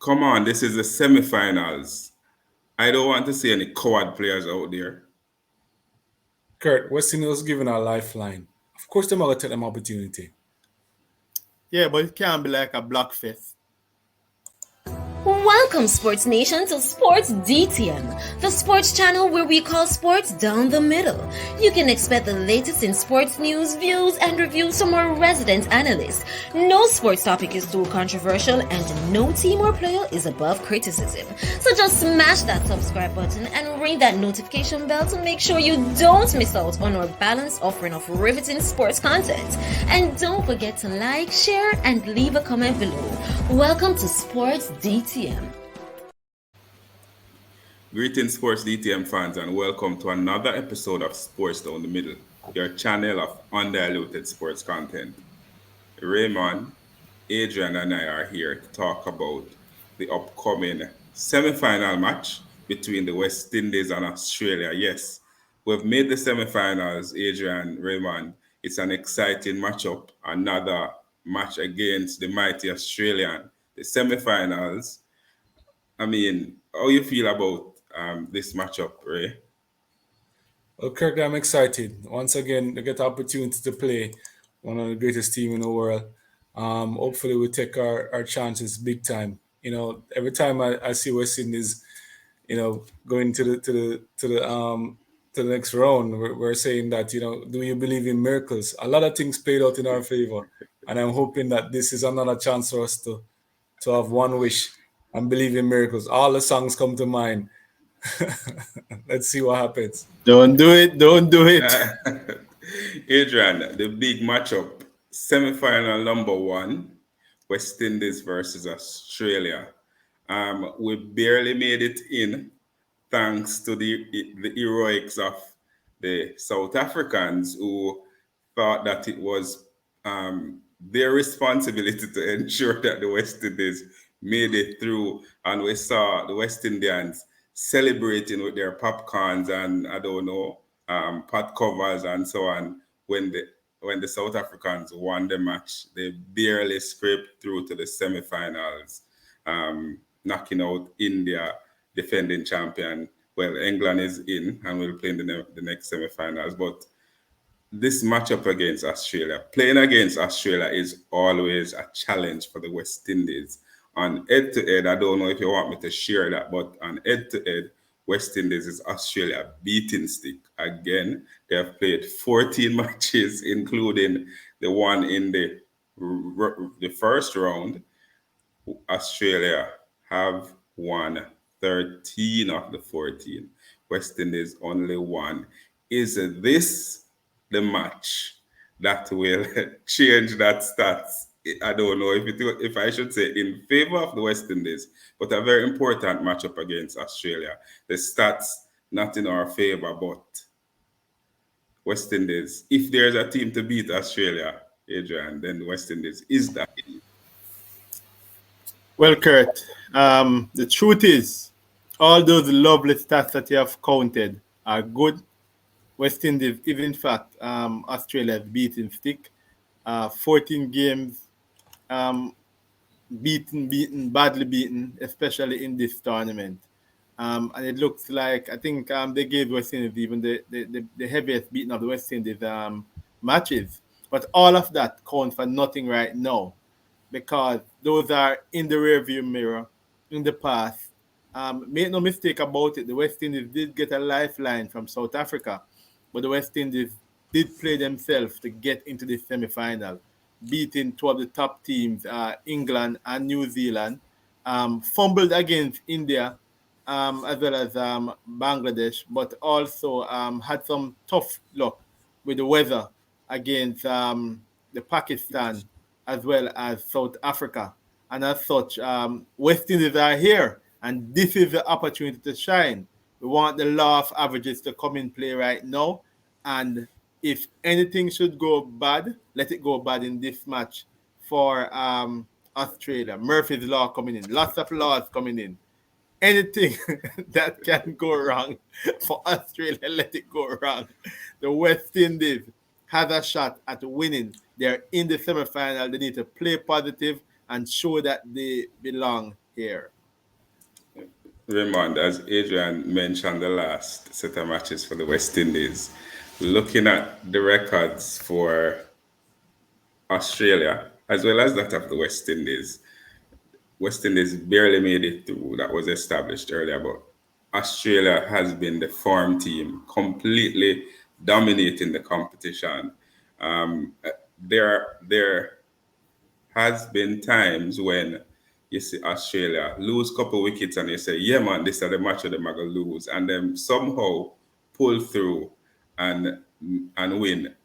Come on, this is the semifinals. I don't want to see any coward players out there. Kurt, West Indies given a lifeline. Of course, they're going to take them opportunity. Yeah, but it can't be like a block fest. Welcome, Sports Nation, to Sports DTM, the sports channel where we call sports down the middle. You can expect the latest in sports news, views, and reviews from our resident analysts. No sports topic is too controversial, and no team or player is above criticism. So just smash that subscribe button and ring that notification bell to make sure you don't miss out on our balanced offering of riveting sports content. And don't forget to like, share, and leave a comment below. Welcome to Sports DTM. Greetings, Sports DTM fans, and welcome to another episode of Sports Down the Middle, your channel of undiluted sports content. Raymond, Adrian, and I are here to talk about the upcoming semi-final match between the West Indies and Australia. Yes, we've made the semi-finals, Adrian, Raymond. It's an exciting matchup, another match against the mighty Australian. The semi-finals. I mean, how you feel about this matchup, Ray? Well, Kirk, I'm excited. Once again, to get the opportunity to play one of the greatest team in the world. Hopefully, we take our chances big time. Every time I see West Indies, going to the next round, we're saying that, do you believe in miracles? A lot of things played out in our favor, and I'm hoping that this is another chance for us to have one wish and believe in miracles. All the songs come to mind. Let's see what happens. Don't do it. Don't do it. Adrian, the big matchup, semi-final number one, West Indies versus Australia. We barely made it in thanks to the heroics of the South Africans who thought that it was their responsibility to ensure that the West Indies made it through. And we saw the West Indians celebrating with their popcorns and I don't know, pot covers and so on when the South Africans won the match. They barely scraped through to the semi-finals, knocking out India, defending champion. Well, England is in and will play in the next semi-finals. But this matchup against Australia, playing against Australia is always a challenge for the West Indies. On head-to-head, I don't know if you want me to share that, but on head-to-head, West Indies is Australia beating stick. Again, they have played 14 matches, including the one in the first round. Australia have won 13 of the 14. West Indies only one. Is this the match that will change that stats? I don't know if I should say in favor of the West Indies, but a very important matchup against Australia. The stats not in our favor, but West Indies. If there's a team to beat Australia, Adrian, then West Indies is that. Well, Kurt, the truth is, all those lovely stats that you have counted are good. West Indies is, in fact, Australia's beating stick. 14 games, badly beaten, especially in this tournament. And it looks like, I think they gave West Indies even the heaviest beating of the West Indies matches. But all of that counts for nothing right now, because those are in the rearview mirror in the past. Make no mistake about it, the West Indies did get a lifeline from South Africa, but the West Indies did play themselves to get into the semi-final, beating two of the top teams, England and New Zealand, fumbled against India, as well as Bangladesh, but also had some tough luck with the weather against the Pakistan as well as South Africa. And as such, West Indies are here, and this is the opportunity to shine. We want the law of averages to come in play right now, and if anything should go bad, let it go bad in this match for Australia. Murphy's Law coming in. Lots of laws coming in. Anything that can go wrong for Australia, let it go wrong. The West Indies has a shot at winning. They're in the semi-final. They need to play positive and show that they belong here. Raymond, as Adrian mentioned, the last set of matches for the West Indies, looking at the records for Australia as well as that of the West Indies, West Indies barely made it through. That was established earlier, but Australia has been the form team, completely dominating the competition. There has been times when you see Australia lose couple wickets and you say, yeah man, this is the match of them are gonna lose, and then somehow pull through and and win.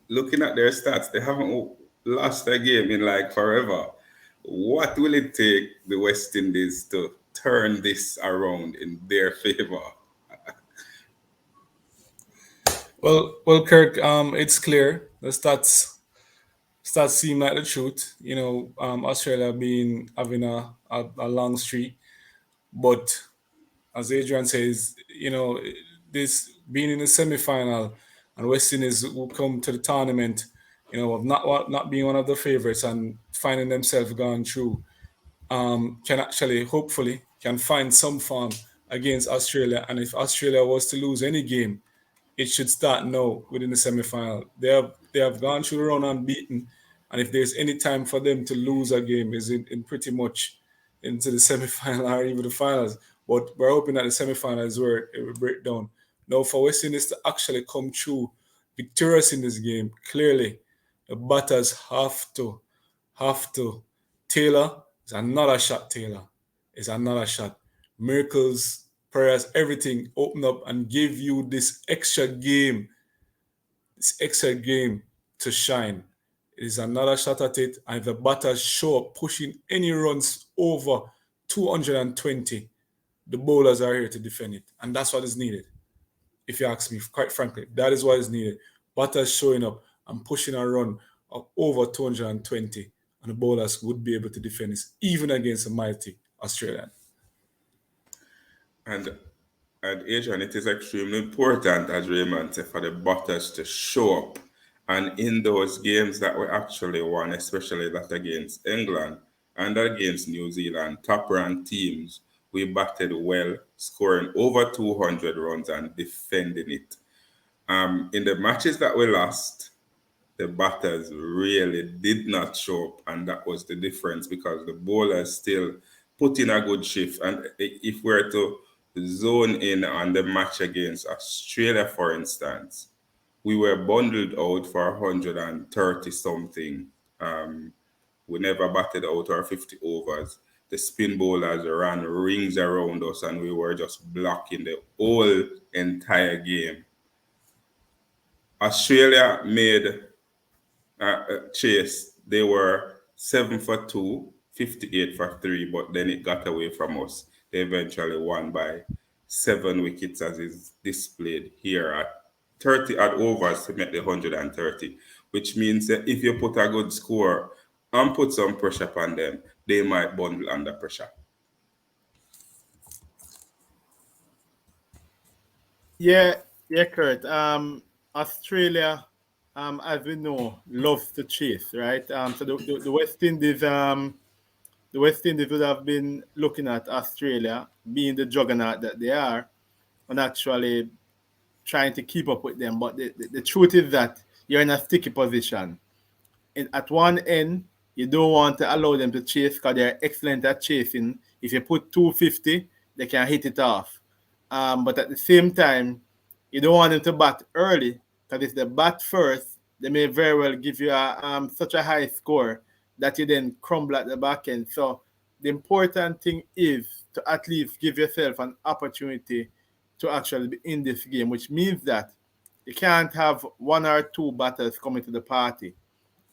Looking at their stats, they haven't lost a game in like forever. What will it take the West Indies to turn this around in their favor? Well, Kirk. It's clear the stats seem like the truth. Australia being having a long streak, but as Adrian says, this being in the semi-final and West Indies will come to the tournament, of not being one of the favorites and finding themselves going through, can actually, hopefully, can find some form against Australia. And if Australia was to lose any game, it should start now within the semi-final. They have gone through the run unbeaten, and if there's any time for them to lose a game, is in pretty much into the semi-final or even the finals. But we're hoping that the semi-final is where it will break down. Now, for West Indies to actually come through victorious in this game, clearly the batters have to. Taylor is another shot. Taylor is another shot. Miracles, prayers, everything open up and give you this extra game to shine. It is another shot at it, and if the batters show up pushing any runs over 220, the bowlers are here to defend it, and that's what is needed. If you ask me, quite frankly, that is what is needed. Batters showing up and pushing a run of over 220, and the bowlers would be able to defend this, even against a mighty Australian. And and Adrian, it is extremely important, as Raymond said, for the batters to show up. And in those games that we actually won, especially that against England and against New Zealand, top ranked teams, we batted well, scoring over 200 runs and defending it. In the matches that we lost, the batters really did not show up, and that was the difference because the bowlers still put in a good shift. And if we were to zone in on the match against Australia, for instance, we were bundled out for 130 something. We never batted out our 50 overs. The spin bowlers ran rings around us, and we were just blocking the whole entire game. Australia made chase, they were 7 for 2, 58 for 3, but then it got away from us. They eventually won by 7 wickets, as is displayed here at 30 odd overs to make the 130, which means that if you put a good score and put some pressure upon them, they might bundle under pressure. Yeah, yeah, Kurt. Australia, as we know, loves to chase, right? So the West Indies, the West Indies would have been looking at Australia being the juggernaut that they are, and actually trying to keep up with them. But the truth is that you're in a sticky position. At one end, you don't want to allow them to chase because they're excellent at chasing. If you put 250, they can hit it off. But at the same time, you don't want them to bat early because if they bat first, they may very well give you such a high score that you then crumble at the back end. So the important thing is to at least give yourself an opportunity to actually be in this game, which means that you can't have one or two batters coming to the party.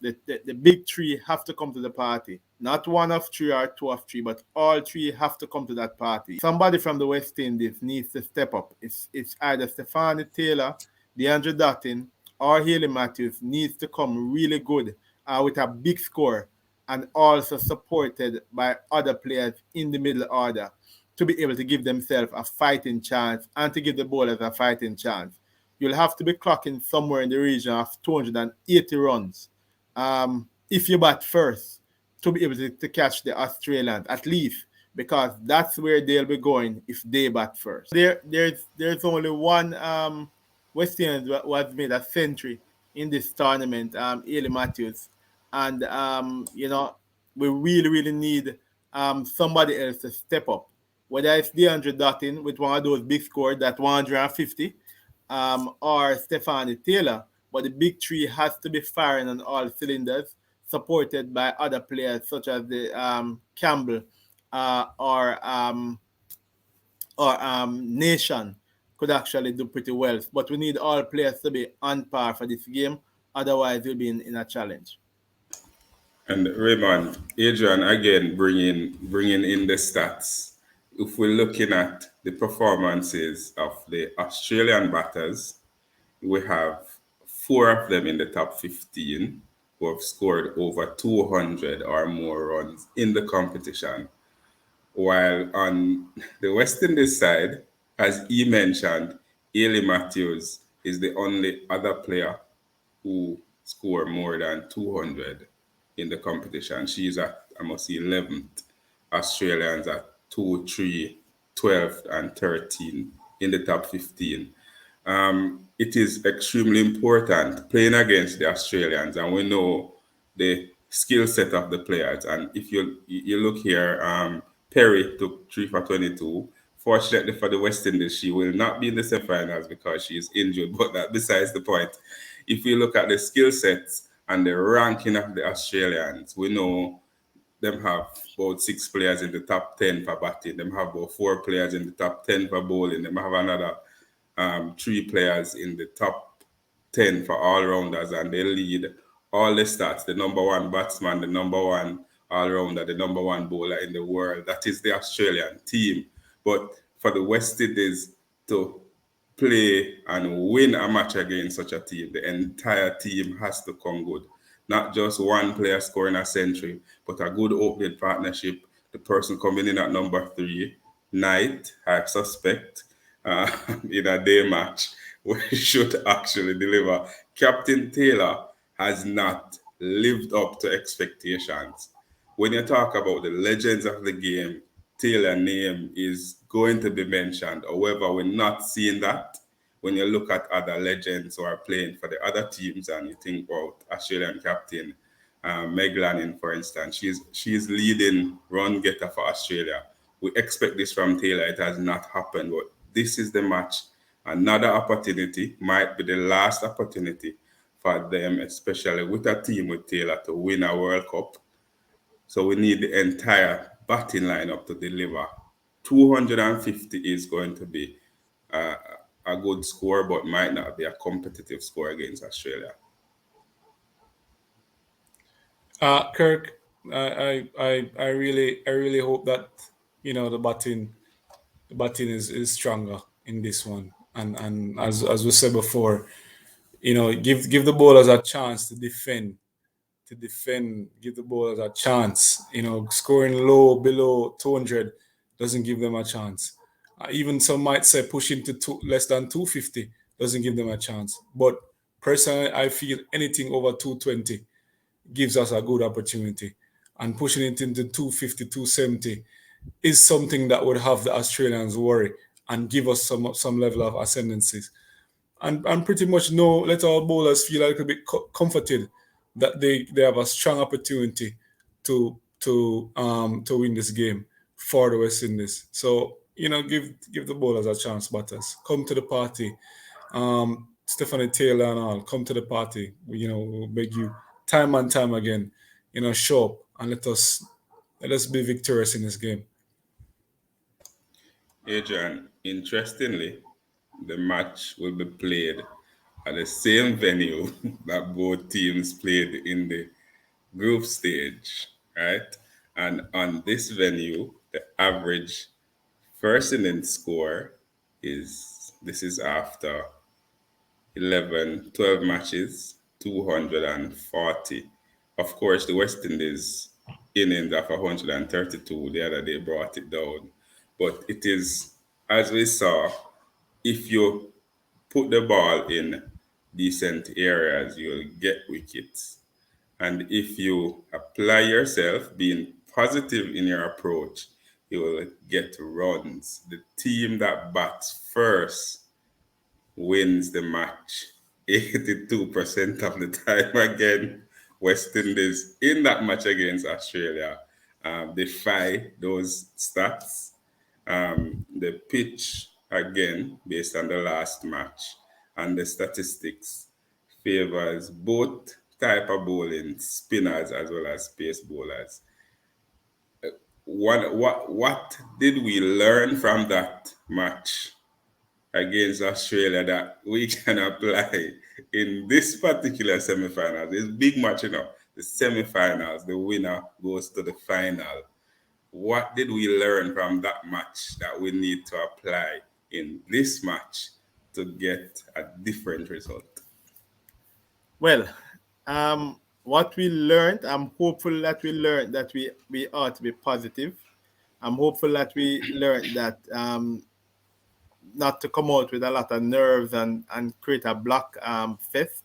The big three have to come to the party. Not one of three or two of three, but all three have to come to that party. Somebody from the West Indies needs to step up. It's either Stephanie Taylor, DeAndre Dottin, or Haley Matthews needs to come really good with a big score and also supported by other players in the middle order to be able to give themselves a fighting chance and to give the bowlers a fighting chance. You'll have to be clocking somewhere in the region of 280 runs if you bat first to be able to catch the Australians, at least because that's where they'll be going if they bat first. There's only one West Indies was made a century in this tournament, Ely Matthews, and we really need somebody else to step up. Whether it's DeAndre Dottin with one of those big scores, that 150, or Stephanie Taylor. But the big three has to be firing on all cylinders, supported by other players such as the Campbell, or Nation could actually do pretty well. But we need all players to be on par for this game. Otherwise, we'll be in a challenge. And Raymond, Adrian again bringing in the stats. If we're looking at the performances of the Australian batters, we have four of them in the top 15 who have scored over 200 or more runs in the competition. While on the West Indies side, as he mentioned, Ely Matthews is the only other player who score more than 200 in the competition. She's at, I must say, 11th. Australians at 2, 3, 12, and 13 in the top 15. It is extremely important playing against the Australians, and we know the skill set of the players. And if you look here, Perry took 3 for 22. Fortunately for the West Indies, she will not be in the semi-finals because she is injured, but that besides the point. If you look at the skill sets and the ranking of the Australians, we know them have about 6 players in the top 10 for batting. Them have about 4 players in the top 10 for bowling. Them have another 3 players in the top 10 for all rounders, and they lead all the stats. The number one batsman, the number one all rounder, the number one bowler in the world. That is the Australian team. But for the West Indies to play and win a match against such a team, the entire team has to come good. Not just one player scoring a century, but a good opening partnership. The person coming in at number 3, Knight, I suspect, uh, in a day match, we should actually deliver. Captain Taylor has not lived up to expectations. When you talk about the legends of the game, Taylor name is going to be mentioned. However, we're not seeing that when you look at other legends who are playing for the other teams and you think about Australian captain Meg Lanning, for instance. She's leading run getter for Australia. We expect this from Taylor. It has not happened, but this is the match. Another opportunity, might be the last opportunity for them, especially with a team with Taylor, to win a World Cup. So we need the entire batting lineup to deliver. 250 is going to be uh, a good score, but might not be a competitive score against Australia. Kirk, I really hope that the batting is stronger in this one, and as we said before, give the bowlers a chance to defend, give the bowlers a chance. Scoring low below 200 doesn't give them a chance. Even some might say pushing to less than 250 doesn't give them a chance. But personally, I feel anything over 220 gives us a good opportunity. And pushing it into 250, 270 is something that would have the Australians worry and give us some level of ascendancy. And pretty much let our bowlers feel a little bit comforted that they have a strong opportunity to win this game for the West Indies. So give the bowlers a chance, batters. Come to the party. Stephanie Taylor and all, come to the party. We'll beg you time and time again. Show up and let us be victorious in this game. Adrian, interestingly, the match will be played at the same venue that both teams played in the group stage, right? And on this venue, the average first inning score is this is after 11, 12 matches, 240. Of course, the West Indies innings of 132 the other day brought it down. But it is, as we saw, if you put the ball in decent areas, you'll get wickets. And if you apply yourself, being positive in your approach, he will get runs. The team that bats first wins the match 82% of the time. Again, West Indies in that match against Australia defy those stats. The pitch, again, based on the last match and the statistics, favors both type of bowling, spinners as well as pace bowlers. What did we learn from that match against Australia that we can apply in this particular semi-finals? It's big match, the semi-finals, the winner goes to the final. What did we learn from that match that we need to apply in this match to get a different result? Well, what we learned, I'm hopeful that we learned that we ought to be positive. I'm hopeful that we learned that not to come out with a lot of nerves and create a block fest.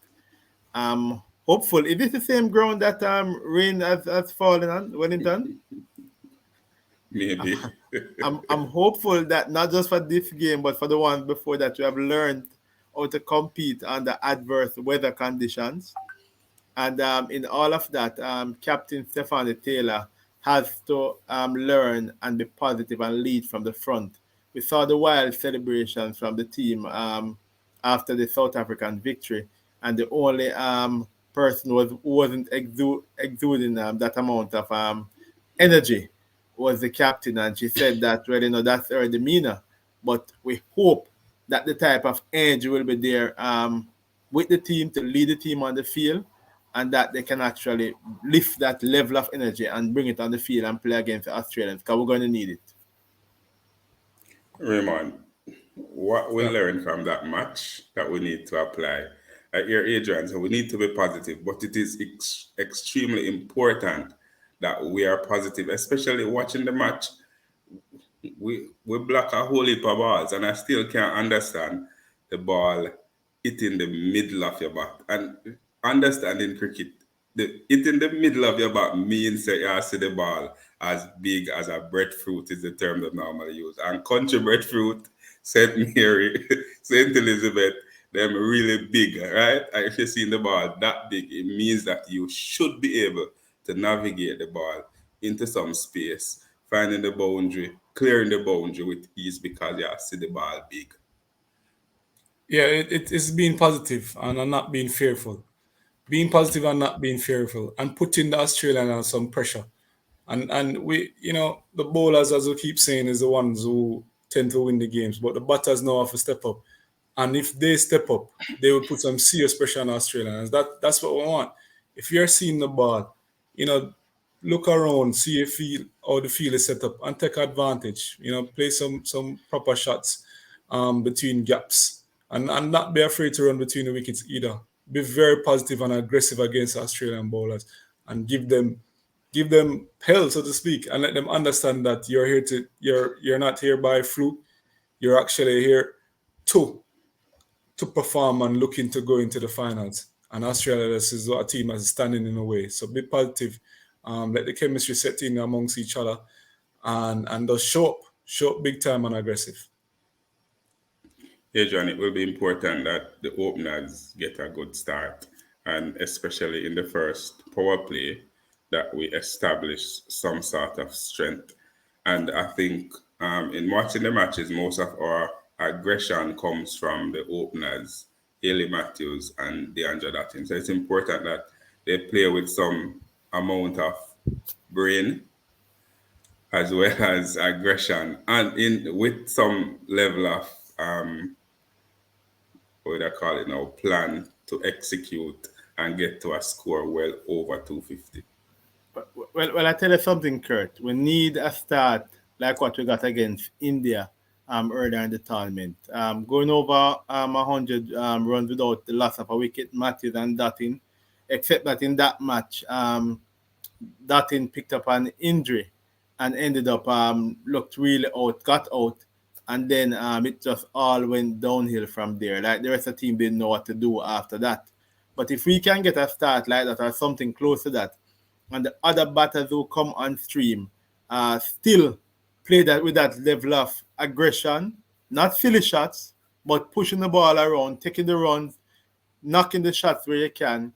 Hopeful. Is this the same ground that rain has fallen on Wellington? Maybe. I'm hopeful that not just for this game, but for the ones before that, we have learned how to compete under adverse weather conditions. And in all of that, Captain Stephanie Taylor has to learn and be positive and lead from the front. We saw the wild celebrations from the team after the South African victory, and the only person who wasn't exuding that amount of energy was the captain, and she said that, well, that's her demeanor. But we hope that the type of energy will be there with the team to lead the team on the field, and that they can actually lift that level of energy and bring it on the field and play against the Australians, because we're going to need it. Raymond, what we Yeah. learned from that match that we need to apply. At your Adrian, so we need to be positive, but it is extremely important that we are positive, especially watching the match. We block a whole heap of balls, and I still can't understand the ball hitting the middle of your bat. And understanding cricket, the hit in the middle of your bat means that you see the ball as big as a breadfruit is the term that normally used. And country breadfruit, St. Mary, St. Elizabeth, them really big, right? And if you see the ball that big, it means that you should be able to navigate the ball into some space, finding the boundary, clearing the boundary with ease because you see the ball big. Yeah, it's being positive and not being fearful. Being positive and not being fearful, and putting the Australian on some pressure. And we, the bowlers, as we keep saying, is the ones who tend to win the games. But the batters know how to step up. And if they step up, they will put some serious pressure on Australians. That's what we want. If you're seeing the ball, look around, see how the field is set up, and take advantage. Play some proper shots between gaps, and not be afraid to run between the wickets either. Be very positive and aggressive against Australian bowlers, and give them hell, so to speak, and let them understand that you're not here by fluke. You're actually here to perform and looking to go into the finals. And Australia, this is a team that's standing in the way. So be positive. Let the chemistry set in amongst each other, and just show up big time and aggressive. Yeah, John, it will be important that the openers get a good start, and especially in the first power play, that we establish some sort of strength. And I think in watching the matches, most of our aggression comes from the openers, Haley Matthews and DeAndre Dottin. So it's important that they play with some amount of brain as well as aggression, and in with some level of what would I call it now, plan to execute and get to a score well over 250. Well, I tell you something, Kurt. We need a start like what we got against India earlier in the tournament. Going over 100 runs without the loss of a wicket, Matthews and Dottin, except that in that match, Dottin picked up an injury and ended up looked really out, got out, and then it just all went downhill from there. Like the rest of the team didn't know what to do after that. But if we can get a start like that or something close to that, and the other batters who come on stream still play that with that level of aggression, not silly shots, but pushing the ball around, taking the runs, knocking the shots where you can,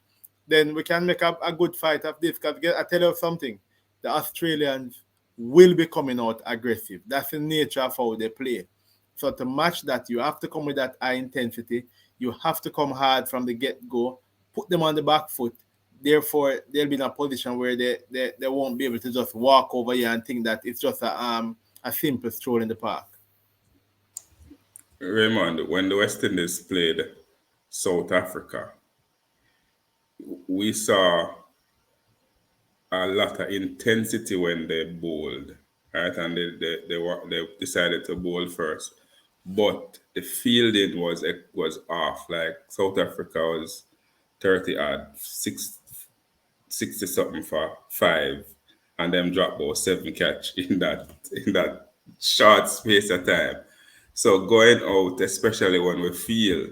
then we can make a good fight of this. Because I tell you something, the Australians will be coming out aggressive. That's the nature of how they play. So to match that, you have to come with that high intensity. You have to come hard from the get-go, put them on the back foot. Therefore, they'll be in a position where they won't be able to just walk over here and think that it's just a simple stroll in the park. Raymond, when the West Indies played South Africa, we saw a lot of intensity when they bowled, right? And they decided to bowl first, but the fielding was off. Like South Africa was 30 odd, 60 something for five, and them drop about 7 catch in that short space of time. So going out, especially when we feel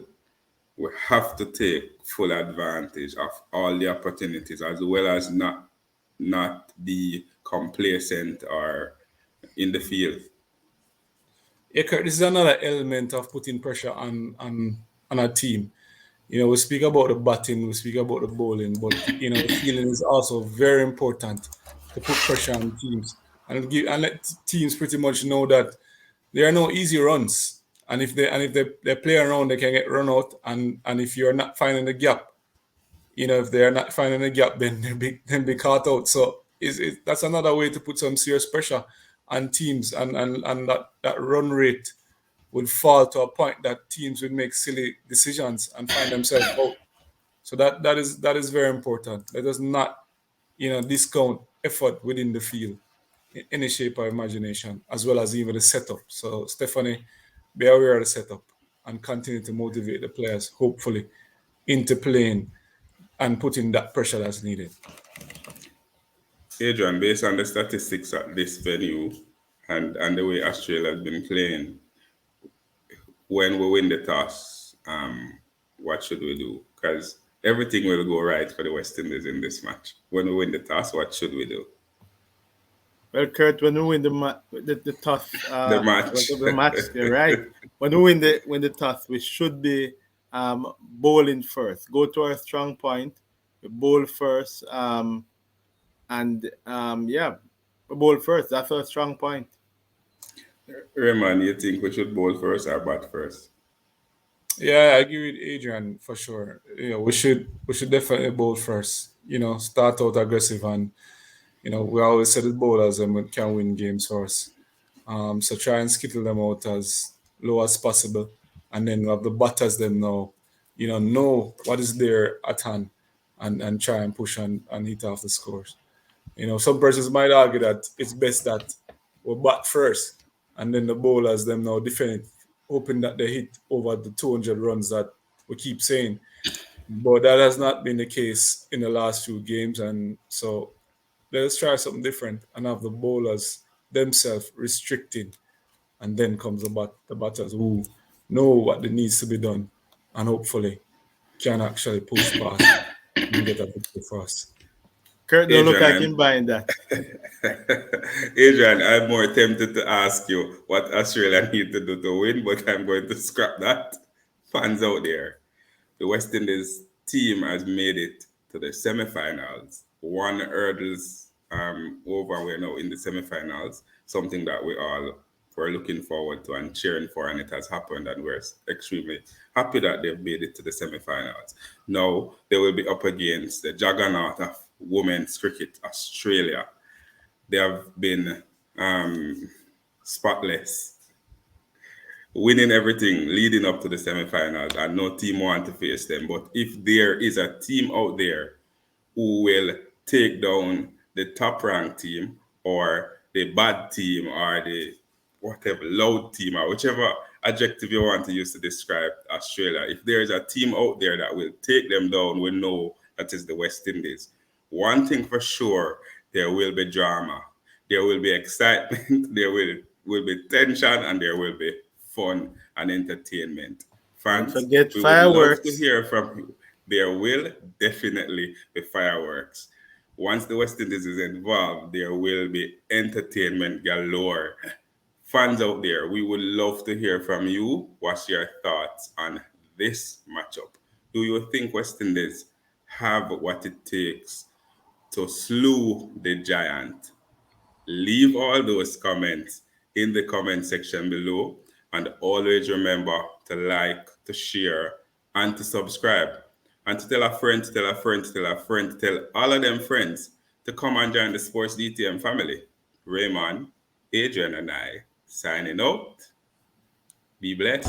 we have to take full advantage of all the opportunities, as well as not be complacent or in the field. Yeah, Kurt, this is another element of putting pressure on a team. We speak about the batting, we speak about the bowling, but the fielding is also very important to put pressure on teams and let teams pretty much know that there are no easy runs. And if they play around, they can get run out. And if you're not finding the gap, if they are not finding a gap, then they'll be caught out. So that's another way to put some serious pressure on teams, and that run rate would fall to a point that teams would make silly decisions and find themselves out. So that is very important. Let us not discount effort within the field in any shape or imagination, as well as even the setup. So Stephanie, be aware of the setup and continue to motivate the players, hopefully, into playing and putting that pressure that's needed. Adrian, based on the statistics at this venue and the way Australia has been playing, when we win the toss, what should we do? Because everything will go right for the West Indies in this match. When we win the toss, what should we do? Well, Kurt, when we win the toss, The match. the match, you're right. When we win the toss, we should be bowling first. Go to our strong point, we bowl first, and yeah, we bowl first. That's our strong point. Raymond, you think we should bowl first or bat first? Yeah, I agree with Adrian for sure. We should definitely bowl first. Start out aggressive, and we always say the bowlers can win games for us. So try and skittle them out as low as possible, and then we have the batters them now. Know what is there at hand, and try and push and hit off the scores. Some persons might argue that it's best that we bat first, and then the bowlers them now defend it, hoping that they hit over the 200 runs that we keep saying. But that has not been the case in the last few games, and so let's try something different and have the bowlers themselves restricting, and then comes the batters who know what needs to be done, and hopefully can actually push past and get a victory for us. Kurt, don't look like Adrian, him buying that. Adrian, I'm more tempted to ask you what Australia need to do to win, but I'm going to scrap that. Fans out there, the West Indies team has made it to the semifinals. One hurdles over. We're now in the semifinals, something that we all were looking forward to and cheering for, and it has happened, and we're extremely happy that they've made it to the semifinals. Now they will be up against the juggernaut of women's cricket, Australia. They have been spotless, winning everything leading up to the semifinals, and no team want to face them. But if there is a team out there who will take down the top ranked team, or the bad team, or the whatever loud team, or whichever adjective you want to use to describe Australia, if there is a team out there that will take them down, we know that is the West Indies. One thing for sure, there will be drama, there will be excitement, there will be tension, and there will be fun and entertainment. Don't Fans, forget we would love to fireworks. hear from you. There will definitely be fireworks. Once the West Indies is involved, there will be entertainment galore. Fans out there, we would love to hear from you. What's your thoughts on this matchup? Do you think West Indies have what it takes to slew the giant? Leave all those comments in the comment section below. And always remember to like, to share, and to subscribe. And to tell a friend, to tell a friend, to tell a friend, to tell all of them friends to come and join the Sports DTM family. Raymond, Adrian, and I signing out. Be blessed.